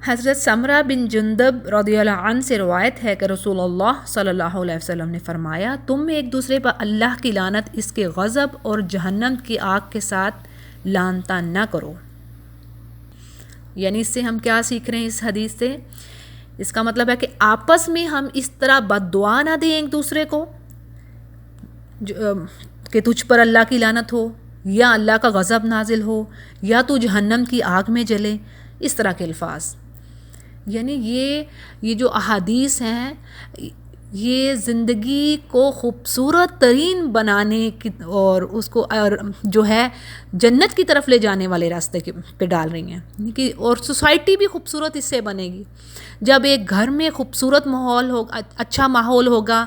حضرت سمرہ بن جندب رضی اللہ عنہ سے روایت ہے کہ رسول اللہ صلی اللہ علیہ وسلم نے فرمایا، تم میں ایک دوسرے پر اللہ کی لعنت، اس کے غضب اور جہنم کی آگ کے ساتھ لعنتاں نہ کرو۔ یعنی اس سے ہم کیا سیکھ رہے ہیں اس حدیث سے؟ اس کا مطلب ہے کہ آپس میں ہم اس طرح بد دعا نہ دیں ایک دوسرے کو کہ تجھ پر اللہ کی لعنت ہو، یا اللہ کا غضب نازل ہو، یا تو جہنم کی آگ میں جلے، اس طرح کے الفاظ۔ یعنی یہ جو احادیث ہیں یہ زندگی کو خوبصورت ترین بنانے کی اور اس کو جو ہے جنت کی طرف لے جانے والے راستے پہ ڈال رہی ہیں، اور سوسائٹی بھی خوبصورت اس سے بنے گی جب ایک گھر میں خوبصورت ماحول ہوگا، اچھا ماحول ہوگا،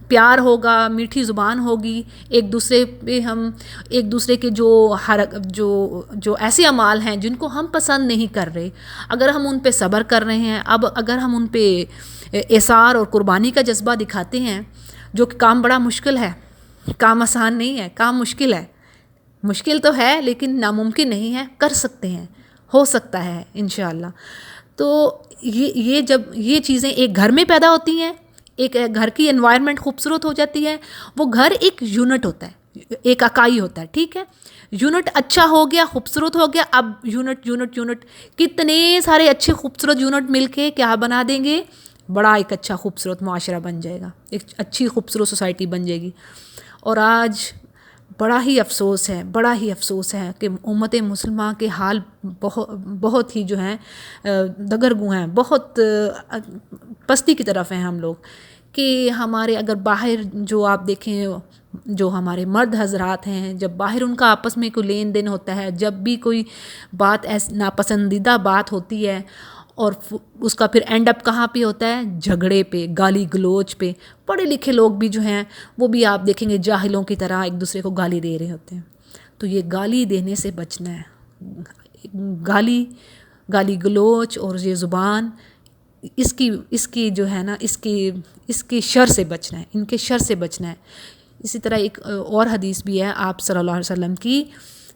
پیار ہوگا، میٹھی زبان ہوگی، ایک دوسرے پہ ہم ایک دوسرے کے جو ایسے اعمال ہیں جن کو ہم پسند نہیں کر رہے، اگر ہم ان پہ صبر کر رہے ہیں، اگر ہم ان پہ ایثار اور قربانی کا جذبہ دکھاتے ہیں، جو کہ کام بڑا مشکل ہے، کام آسان نہیں ہے، کام مشکل ہے، مشکل تو ہے لیکن ناممکن نہیں ہے، کر سکتے ہیں، ہو سکتا ہے انشاءاللہ۔ تو جب یہ چیزیں ایک گھر میں پیدا ہوتی ہیں، ایک گھر کی انوائرمنٹ خوبصورت ہو جاتی ہے، وہ گھر ایک یونٹ ہوتا ہے، ایک اکائی ہوتا ہے، ٹھیک ہے، یونٹ اچھا ہو گیا، خوبصورت ہو گیا، اب یونٹ کتنے سارے اچھے خوبصورت یونٹ مل کے کیا بنا دیں گے، بڑا ایک اچھا خوبصورت معاشرہ بن جائے گا، ایک اچھی خوبصورت سوسائٹی بن جائے گی۔ اور آج بڑا ہی افسوس ہے کہ امت مسلمہ کے حال بہت ہی جو ہیں دگرگوں ہیں، بہت پستی کی طرف ہیں ہم لوگ، کہ ہمارے اگر باہر جو آپ دیکھیں جو ہمارے مرد حضرات ہیں، جب باہر ان کا آپس میں کوئی لین دین ہوتا ہے، جب بھی کوئی بات ناپسندیدہ بات ہوتی ہے، اور اس کا پھر اینڈ اپ کہاں پہ ہوتا ہے؟ جھگڑے پہ، گالی گلوچ پہ۔ پڑھے لکھے لوگ بھی جو ہیں وہ بھی آپ دیکھیں گے جاہلوں کی طرح ایک دوسرے کو گالی دے رہے ہوتے ہیں۔ تو یہ گالی دینے سے بچنا ہے، گالی گلوچ اور یہ زبان، اس کی جو ہے نا اس کے شر سے بچنا ہے، ان کے شر سے بچنا ہے۔ اسی طرح ایک اور حدیث بھی ہے آپ صلی اللہ علیہ وسلم کی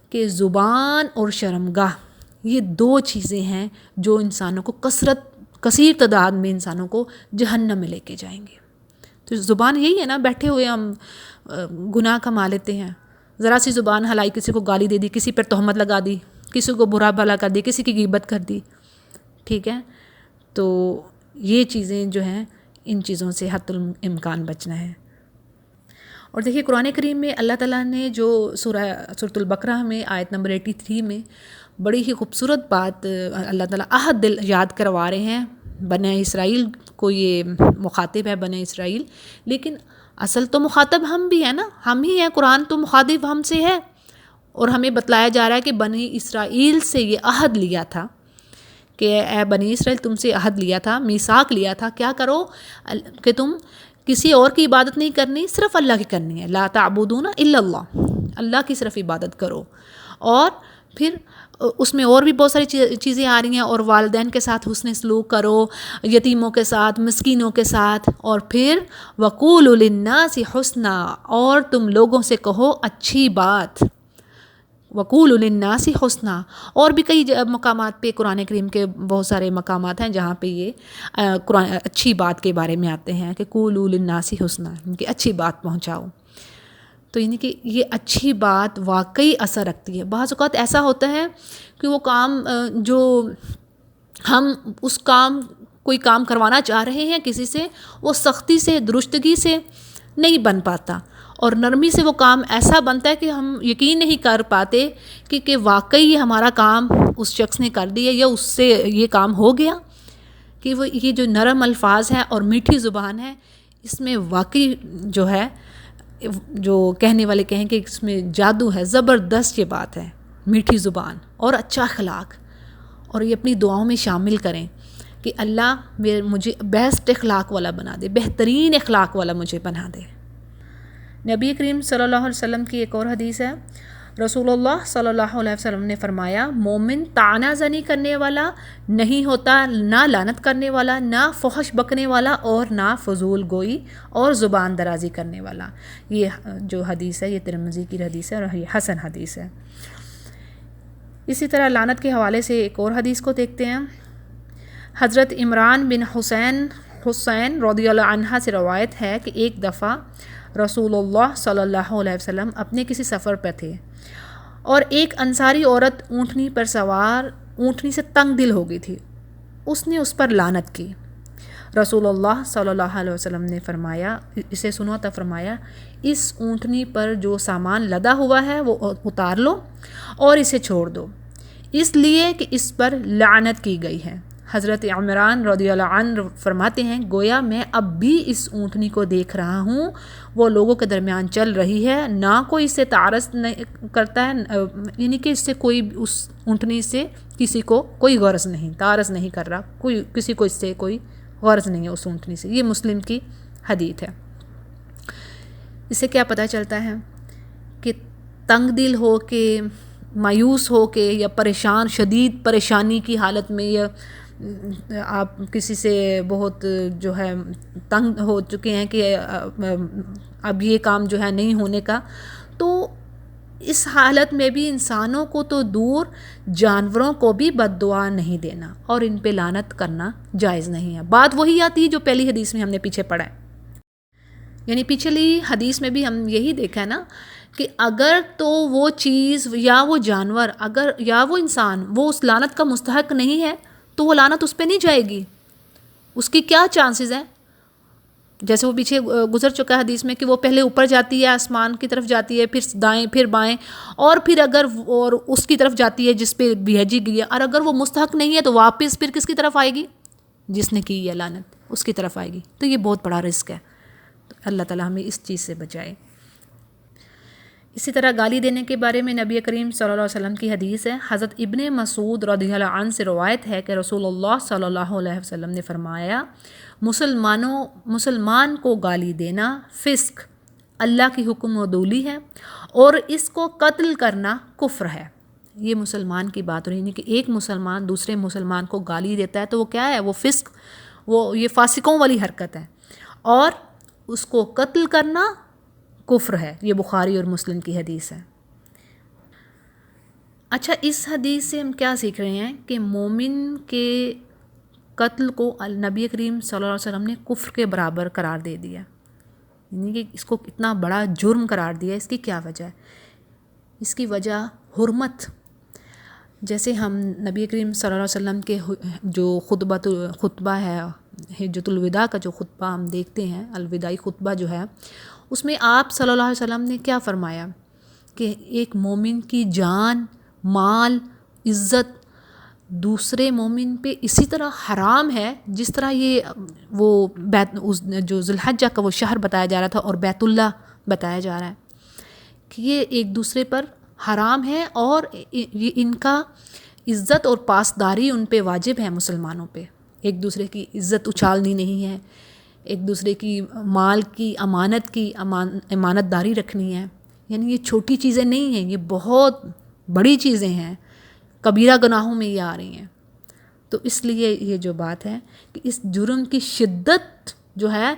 کہ زبان اور شرمگاہ یہ دو چیزیں ہیں جو انسانوں کو کثیر تعداد میں انسانوں کو جہنم میں لے کے جائیں گے۔ تو زبان یہی ہے نا، بیٹھے ہوئے ہم گناہ کما لیتے ہیں، ذرا سی زبان ہلائی، کسی کو گالی دے دی، کسی پر تہمت لگا دی، کسی کو برا بھلا کر دی، کسی کی غیبت کر دی، ٹھیک ہے۔ تو یہ چیزیں جو ہیں ان چیزوں سے حتی الامکان بچنا ہے۔ اور دیکھیے قرآن کریم میں اللہ تعالیٰ نے جو سورۃ البقرہ میں آیت نمبر 83 میں بڑی ہی خوبصورت بات اللہ تعالیٰ عہد یاد کروا رہے ہیں بنی اسرائیل کو، یہ مخاطب ہے بنی اسرائیل، لیکن اصل تو مخاطب ہم بھی ہیں نا، ہم ہی ہیں، قرآن تو مخاطب ہم سے ہے، اور ہمیں بتلایا جا رہا ہے کہ بنی اسرائیل سے یہ عہد لیا تھا کہ اے بنی اسرائیل تم سے عہد لیا تھا، میثاق لیا تھا، کیا کرو کہ تم کسی اور کی عبادت نہیں کرنی، صرف اللہ کی کرنی ہے، لا تعبدون الا اللہ، اللہ کی صرف عبادت کرو۔ اور پھر اس میں اور بھی بہت ساری چیزیں آ رہی ہیں، اور والدین کے ساتھ حسن سلوک کرو، یتیموں کے ساتھ، مسکینوں کے ساتھ، اور پھر وقولوا للناس حسنا، اور تم لوگوں سے کہو اچھی بات، وقولوا للناس حسنا۔ اور بھی کئی مقامات پہ قرآن کریم کے بہت سارے مقامات ہیں جہاں پہ یہ قرآن اچھی بات کے بارے میں آتے ہیں کہ قولوا للناس حسنا، کہ اچھی بات پہنچاؤ۔ تو یعنی کہ یہ اچھی بات واقعی اثر رکھتی ہے۔ بعض اوقات ایسا ہوتا ہے کہ وہ کام جو ہم کوئی کام کروانا چاہ رہے ہیں کسی سے، وہ سختی سے، درستگی سے نہیں بن پاتا، اور نرمی سے وہ کام ایسا بنتا ہے کہ ہم یقین نہیں کر پاتے کہ واقعی ہمارا کام اس شخص نے کر دیا یا اس سے یہ کام ہو گیا، کہ وہ یہ جو نرم الفاظ ہیں اور میٹھی زبان ہے، اس میں واقعی جو ہے، جو کہنے والے کہیں کہ اس میں جادو ہے، زبردست یہ بات ہے، میٹھی زبان اور اچھا اخلاق۔ اور یہ اپنی دعاؤں میں شامل کریں کہ اللہ مجھے بیسٹ اخلاق والا بنا دے، بہترین اخلاق والا مجھے بنا دے۔ نبی کریم صلی اللہ علیہ وسلم کی ایک اور حدیث ہے، رسول اللہ صلی اللہ علیہ وسلم نے فرمایا، مومن طعنہ زنی کرنے والا نہیں ہوتا، نہ لعنت کرنے والا، نہ فحش بکنے والا، اور نہ فضول گوئی اور زبان درازی کرنے والا۔ یہ جو حدیث ہے یہ ترمذی کی حدیث ہے اور یہ حسن حدیث ہے۔ اسی طرح لعنت کے حوالے سے ایک اور حدیث کو دیکھتے ہیں حضرت عمران بن حسین رضی اللہ عنہ سے روایت ہے کہ ایک دفعہ رسول اللہ صلی اللہ علیہ وسلم اپنے کسی سفر پہ تھے اور ایک انصاری عورت اونٹنی پر سوار اونٹنی سے تنگ دل ہو گئی تھی. اس نے اس پر لعنت کی. رسول اللہ صلی اللہ علیہ وسلم نے فرمایا، اسے سنو تو فرمایا، اس اونٹنی پر جو سامان لدا ہوا ہے وہ اتار لو اور اسے چھوڑ دو، اس لیے کہ اس پر لعنت کی گئی ہے. حضرت عمران رضی اللہ عنہ فرماتے ہیں، گویا میں اب بھی اس اونٹنی کو دیکھ رہا ہوں، وہ لوگوں کے درمیان چل رہی ہے، نہ کوئی اسے تعارض نہیں کرتا ہے، یعنی کہ اس سے کوئی اس اونٹنی سے کسی کو کوئی غرض نہیں، تعارض نہیں کر رہا، کوئی کسی کو اس سے کوئی غرض نہیں ہے اس اونٹنی سے. یہ مسلم کی حدیث ہے. اس سے کیا پتہ چلتا ہے کہ تنگ دل ہو کے، مایوس ہو کے، یا پریشان، شدید پریشانی کی حالت میں، یا آپ کسی سے بہت جو ہے تنگ ہو چکے ہیں کہ اب یہ کام جو ہے نہیں ہونے کا، تو اس حالت میں بھی انسانوں کو تو دور، جانوروں کو بھی بد دعا نہیں دینا اور ان پہ لعنت کرنا جائز نہیں ہے. بات وہی آتی ہے جو پہلی حدیث میں ہم نے پیچھے پڑھا ہے. یعنی پچھلی حدیث میں بھی ہم یہی دیکھا ہے نا کہ اگر تو وہ چیز یا وہ جانور اگر یا وہ انسان وہ اس لعنت کا مستحق نہیں ہے تو وہ لعنت اس پہ نہیں جائے گی. اس کی کیا چانسز ہیں؟ جیسے وہ پیچھے گزر چکا ہے حدیث میں کہ وہ پہلے اوپر جاتی ہے، آسمان کی طرف جاتی ہے، پھر دائیں، پھر بائیں، اور پھر اگر اور اس کی طرف جاتی ہے جس پہ بھیجی گئی ہے، اور اگر وہ مستحق نہیں ہے تو واپس پھر کس کی طرف آئے گی؟ جس نے کی ہے لعنت اس کی طرف آئے گی. تو یہ بہت بڑا رزق ہے. تو اللہ تعالیٰ ہمیں اس چیز سے بچائے. اسی طرح گالی دینے کے بارے میں نبی کریم صلی اللہ علیہ وسلم کی حدیث ہے. حضرت ابن مسعود رضی اللہ عنہ سے روایت ہے کہ رسول اللہ صلی اللہ علیہ وسلم نے فرمایا، مسلمان کو گالی دینا فسق، اللہ کی حکم عدولی ہے، اور اس کو قتل کرنا کفر ہے. یہ مسلمان کی بات ہو رہی ہے کہ ایک مسلمان دوسرے مسلمان کو گالی دیتا ہے تو وہ کیا ہے؟ وہ فسق، وہ یہ فاسقوں والی حرکت ہے، اور اس کو قتل کرنا کفر ہے. یہ بخاری اور مسلم کی حدیث ہے. اچھا، اس حدیث سے ہم کیا سیکھ رہے ہیں کہ مومن کے قتل کو نبی کریم صلی اللہ علیہ وسلم نے کفر کے برابر قرار دے دیا. یعنی کہ اس کو اتنا بڑا جرم قرار دیا. اس کی کیا وجہ ہے؟ اس کی وجہ حرمت. جیسے ہم نبی کریم صلی اللہ علیہ وسلم کے جو خطبہ ہے، حجۃ الوداع کا جو خطبہ ہم دیکھتے ہیں، الوداعی خطبہ جو ہے، اس میں آپ صلی اللہ علیہ وسلم نے کیا فرمایا کہ ایک مومن کی جان، مال، عزت دوسرے مومن پہ اسی طرح حرام ہے جس طرح یہ وہ جو ذی الحجہ کا وہ شہر بتایا جا رہا تھا اور بیت اللہ بتایا جا رہا ہے کہ یہ ایک دوسرے پر حرام ہے، اور یہ ان کا عزت اور پاسداری ان پہ واجب ہے. مسلمانوں پہ ایک دوسرے کی عزت اچھالنی نہیں ہے، ایک دوسرے کی مال کی امانت کی امانت داری رکھنی ہے. یعنی یہ چھوٹی چیزیں نہیں ہیں، یہ بہت بڑی چیزیں ہیں، کبیرہ گناہوں میں یہ آ رہی ہیں. تو اس لیے یہ جو بات ہے کہ اس جرم کی شدت جو ہے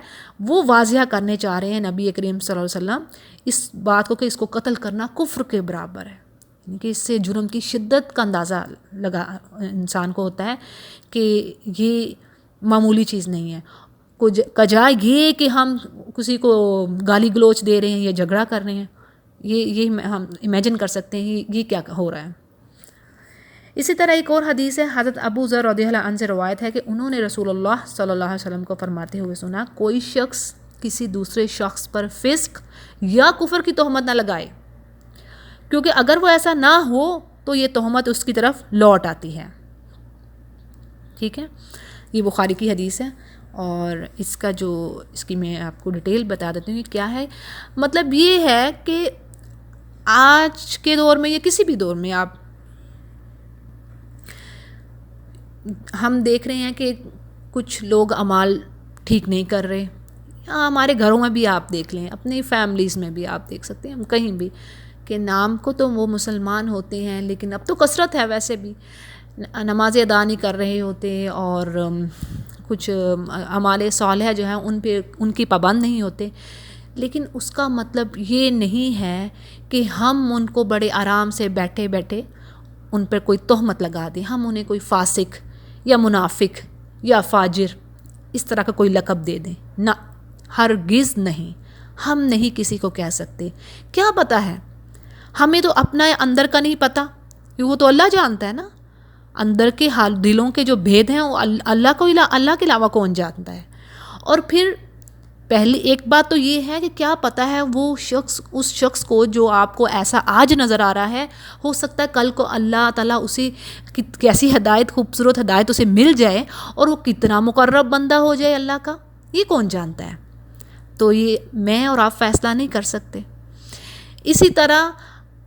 وہ واضح کرنے چاہ رہے ہیں نبی کریم صلی اللہ علیہ وسلم اس بات کو کہ اس کو قتل کرنا کفر کے برابر ہے. یعنی کہ اس سے جرم کی شدت کا اندازہ انسان کو ہوتا ہے کہ یہ معمولی چیز نہیں ہے. کجائے یہ کہ ہم کسی کو گالی گلوچ دے رہے ہیں یا جھگڑا کر رہے ہیں، یہ ہم امیجن کر سکتے ہیں یہ کیا ہو رہا ہے. اسی طرح ایک اور حدیث ہے، حضرت ابو ذر رضی اللہ عنہ سے روایت ہے کہ انہوں نے رسول اللہ صلی اللہ علیہ وسلم کو فرماتے ہوئے سنا، کوئی شخص کسی دوسرے شخص پر فسق یا کفر کی تہمت نہ لگائے، کیونکہ اگر وہ ایسا نہ ہو تو یہ تہمت اس کی طرف لوٹ آتی ہے. ٹھیک ہے، یہ بخاری کی حدیث ہے. اور اس کی میں آپ کو ڈیٹیل بتا دیتی ہوں کہ کیا ہے. مطلب یہ ہے کہ آج کے دور میں یا کسی بھی دور میں ہم دیکھ رہے ہیں کہ کچھ لوگ اعمال ٹھیک نہیں کر رہے. ہمارے گھروں میں بھی آپ دیکھ لیں، اپنی فیملیز میں بھی آپ دیکھ سکتے ہیں، ہم کہیں بھی کہ نام کو تو وہ مسلمان ہوتے ہیں لیکن اب تو کثرت ہے ویسے بھی، نمازیں ادا نہیں کر رہے ہوتے اور کچھ اعمال صالحہ جو ہیں ان کی پابند نہیں ہوتے. لیکن اس کا مطلب یہ نہیں ہے کہ ہم ان کو بڑے آرام سے بیٹھے بیٹھے ان پر کوئی تہمت لگا دیں، ہم انہیں کوئی فاسق یا منافق یا فاجر اس طرح کا کوئی لقب دے دیں، نہ، ہرگز نہیں، ہم نہیں کسی کو کہہ سکتے۔ کیا پتہ ہے، ہمیں تو اپنا اندر کا نہیں پتہ، وہ تو اللہ جانتا ہے نا، اندر کے حال دلوں کے جو بھید ہیں وہ اللہ کے علاوہ کون جانتا ہے۔ اور پھر پہلی ایک بات تو یہ ہے کہ کیا پتہ ہے وہ شخص، اس شخص کو جو آپ کو ایسا آج نظر آ رہا ہے، ہو سکتا ہے کل کو اللہ تعالیٰ اسے کیسی ہدایت، خوبصورت ہدایت اسے مل جائے اور وہ کتنا مقرب بندہ ہو جائے اللہ کا، یہ کون جانتا ہے۔ تو یہ میں اور آپ فیصلہ نہیں کر سکتے۔ اسی طرح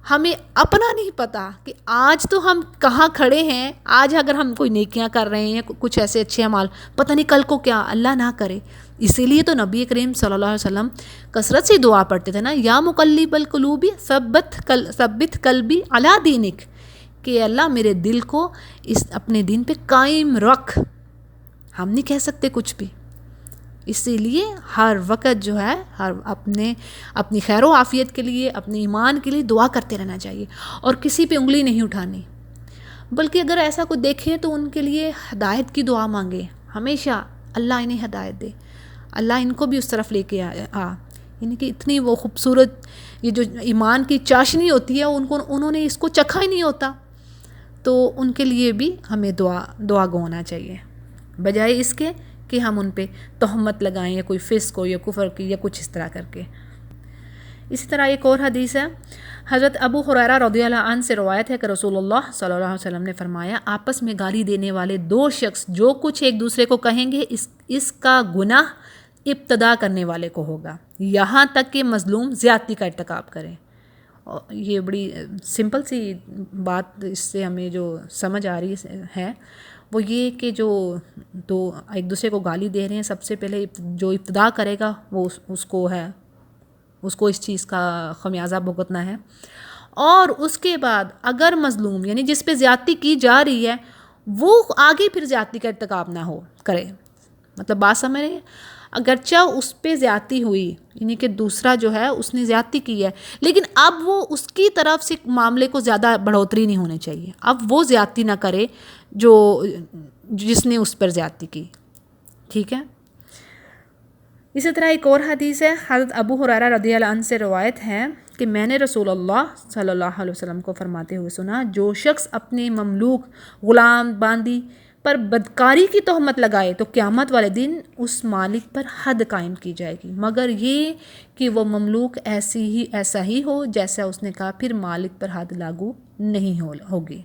ہمیں اپنا نہیں پتہ کہ آج تو ہم کہاں کھڑے ہیں، آج اگر ہم کوئی نیکیاں کر رہے ہیں، کچھ ایسے اچھے اعمال، پتہ نہیں کل کو کیا، اللہ نہ کرے۔ اسی لیے تو نبی کریم صلی اللہ علیہ وسلم کثرت سے دعا پڑھتے تھے نا، یا مقلب القلوب ثبت قلبی علی دینک، کہ اللہ میرے دل کو اس اپنے دین پہ قائم رکھ۔ ہم نہیں کہہ سکتے کچھ بھی، اسی لیے ہر وقت جو ہے اپنی خیر و عافیت کے لیے، اپنے ایمان کے لیے دعا کرتے رہنا چاہیے، اور کسی پہ انگلی نہیں اٹھانی، بلکہ اگر ایسا کوئی دیکھے تو ان کے لیے ہدایت کی دعا مانگے ہمیشہ، اللہ انہیں ہدایت دے، اللہ ان کو بھی اس طرف لے کے یعنی کہ اتنی وہ خوبصورت یہ جو ایمان کی چاشنی ہوتی ہے انہوں نے اس کو چکھا ہی نہیں ہوتا، تو ان کے لیے بھی ہمیں دعا گو ہونا چاہیے، بجائے اس کے کہ ہم ان پہ تہمت لگائیں یا کوئی فسق ہو یا کفر کی یا کچھ اس طرح کر کے۔ اسی طرح ایک اور حدیث ہے، حضرت ابو ہریرہ رضی اللہ عنہ سے روایت ہے کہ رسول اللہ صلی اللہ علیہ وسلم نے فرمایا، آپس میں گالی دینے والے دو شخص جو کچھ ایک دوسرے کو کہیں گے اس کا گناہ ابتدا کرنے والے کو ہوگا، یہاں تک کہ مظلوم زیادتی کا ارتکاب کرے۔ اور یہ بڑی سمپل سی بات اس سے ہمیں جو سمجھ آ رہی ہے وہ یہ کہ جو دو ایک دوسرے کو گالی دے رہے ہیں، سب سے پہلے جو ابتدا کرے گا وہ اس کو اس چیز کا خمیازہ بھگتنا ہے، اور اس کے بعد اگر مظلوم یعنی جس پہ زیادتی کی جا رہی ہے وہ آگے پھر زیادتی کا ارتکاب نہ کرے، مطلب بات سمجھ رہے ہیں، اگرچہ اس پہ زیادتی ہوئی یعنی کہ دوسرا جو ہے اس نے زیادتی کی ہے، لیکن اب وہ اس کی طرف سے معاملے کو زیادہ بڑھوتری نہیں ہونی چاہیے، اب وہ زیادتی نہ کرے جس نے اس پر زیادتی کی، ٹھیک ہے۔ اسی طرح ایک اور حدیث ہے، حضرت ابو ہریرہ رضی اللہ عنہ سے روایت ہے کہ میں نے رسول اللہ صلی اللہ علیہ وسلم کو فرماتے ہوئے سنا، جو شخص اپنے مملوک غلام باندی پر بدکاری کی تہمت لگائے تو قیامت والے دن اس مالک پر حد قائم کی جائے گی، مگر یہ کہ وہ مملوک ایسا ہی ہو جیسا اس نے کہا، پھر مالک پر حد لاگو نہیں ہوگی۔